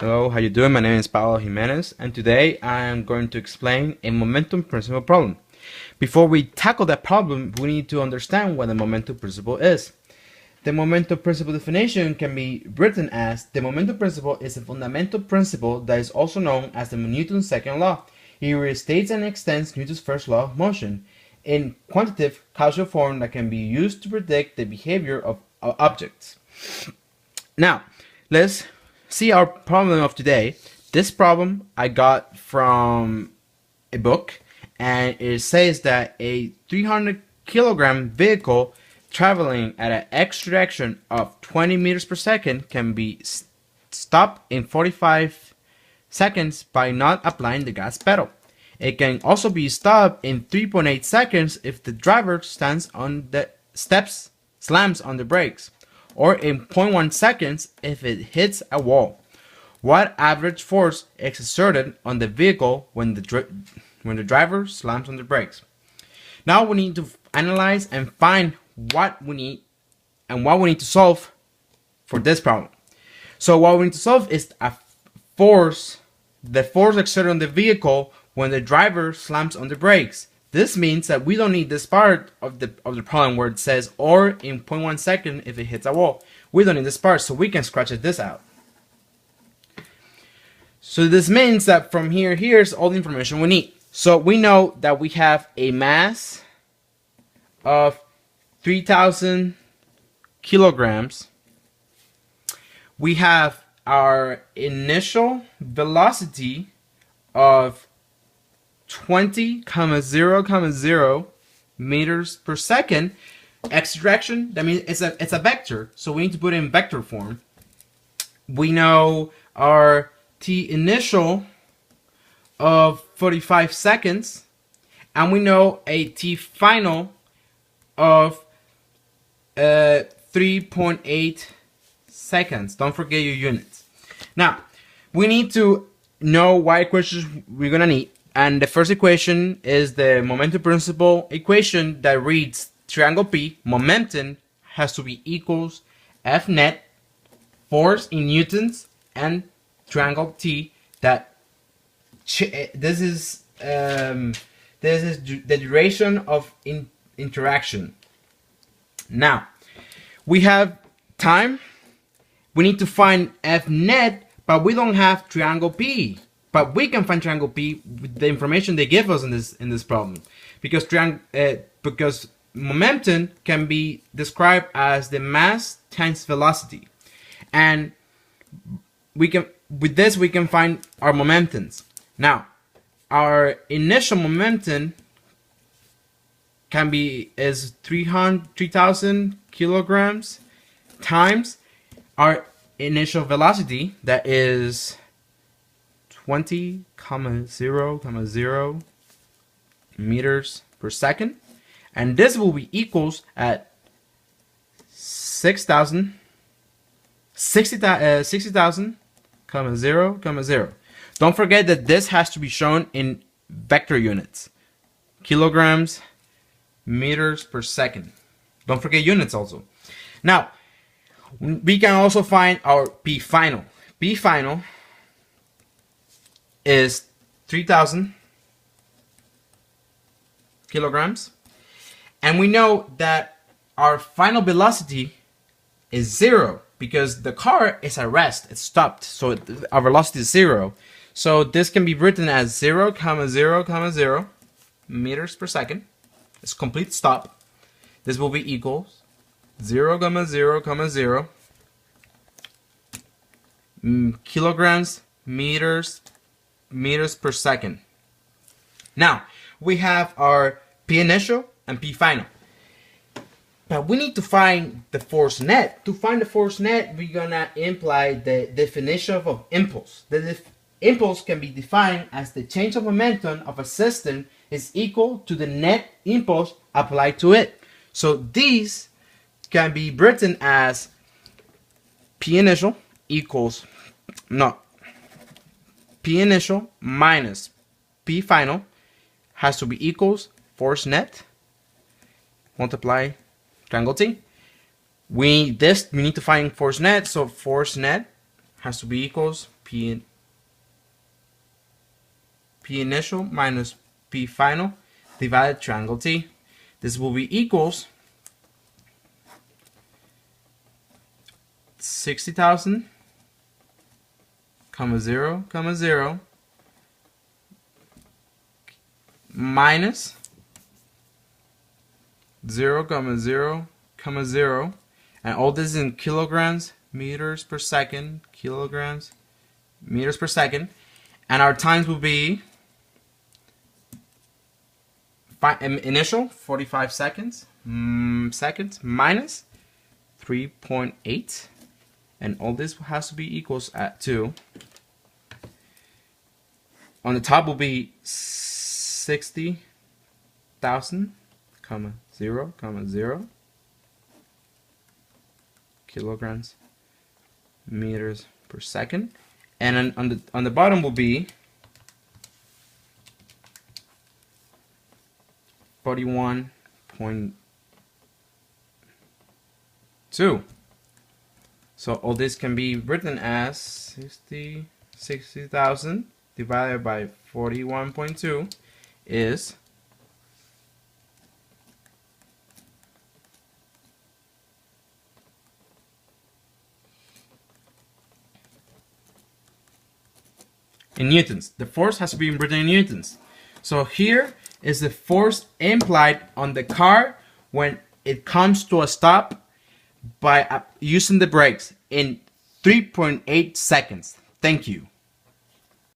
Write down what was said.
Hello, how you doing? My name is Paolo Jimenez, and today I am going to explain a momentum principle problem. Before we tackle that problem, we need to understand what the momentum principle is. The momentum principle definition can be written as: the momentum principle is a fundamental principle that is also known as the Newton's second law. It restates and extends Newton's first law of motion in quantitative causal form that can be used to predict the behavior of objects. Now, let's see our problem of today. This problem I got from a book, and it says that a 300 kilogram vehicle traveling at an x direction of 20 meters per second can be stopped in 45 seconds by not applying the gas pedal. It can also be stopped in 3.8 seconds if the driver slams on the brakes, or in 0.1 seconds if it hits a wall. What average force is exerted on the vehicle when the driver slams on the brakes? Now we need to analyze and find what we need to solve for this problem. So what we need to solve is the force exerted on the vehicle when the driver slams on the brakes. This means that we don't need this part of the problem where it says or in 0.1 second if it hits a wall. We don't need this part, so we can scratch this out. So this means that from here's all the information we need. So we know that we have a mass of 3,000 kilograms. We have our initial velocity of 20,000 meters per second. X direction, that means it's a vector, so we need to put it in vector form. We know our T initial of 45 seconds, and we know a T final of 3.8 seconds. Don't forget your units. Now, we need to know what equations we're gonna need. And the first equation is the momentum principle equation that reads: triangle P, momentum has to be equals F net, force in newtons, and triangle T, that this is the duration of interaction. Now, we have time. We need to find F net, but we don't have triangle P. But we can find triangle P with the information they give us in this problem, because momentum can be described as the mass times velocity, and we can find our momentums. Now, our initial momentum is 3,000 kilograms times our initial velocity, that is 20,000 meters per second, and this will be equals at 60,000, Don't forget that this has to be shown in vector units: kilograms, meters per second. Don't forget units also. Now, we can also find our P final. P final is 3,000 kilograms, and we know that our final velocity is 0 because the car is at rest, it's stopped, so our velocity is 0. So this can be written as 0,0,0 meters per second. It's complete stop. This will be equals 0,0,0 kilograms meters per second. Now, we have our P initial and P final. But we need to find the force net. To find the force net, we're gonna imply the definition of impulse. The impulse can be defined as the change of momentum of a system is equal to the net impulse applied to it. So these can be written as P initial minus P final has to be equals force net multiply triangle T. We need to find force net, so force net has to be equals P initial minus P final divided triangle T. This will be equals 60,000, 0, 0 minus 0, 0, 0, and all this in kilograms, meters per second, kilograms, meters per second, and our times will be initial 45 seconds, minus 3.8, and all this has to be equals at 2. On the top will be 60,000, 0, 0 kilograms, meters per second, and then on the bottom will be 41.2. So all this can be written as 60,000 divided by 41.2 is 1 in newtons. The force has to be written in newtons. So here is the force implied on the car when it comes to a stop by using the brakes in 3.8 seconds. Thank you.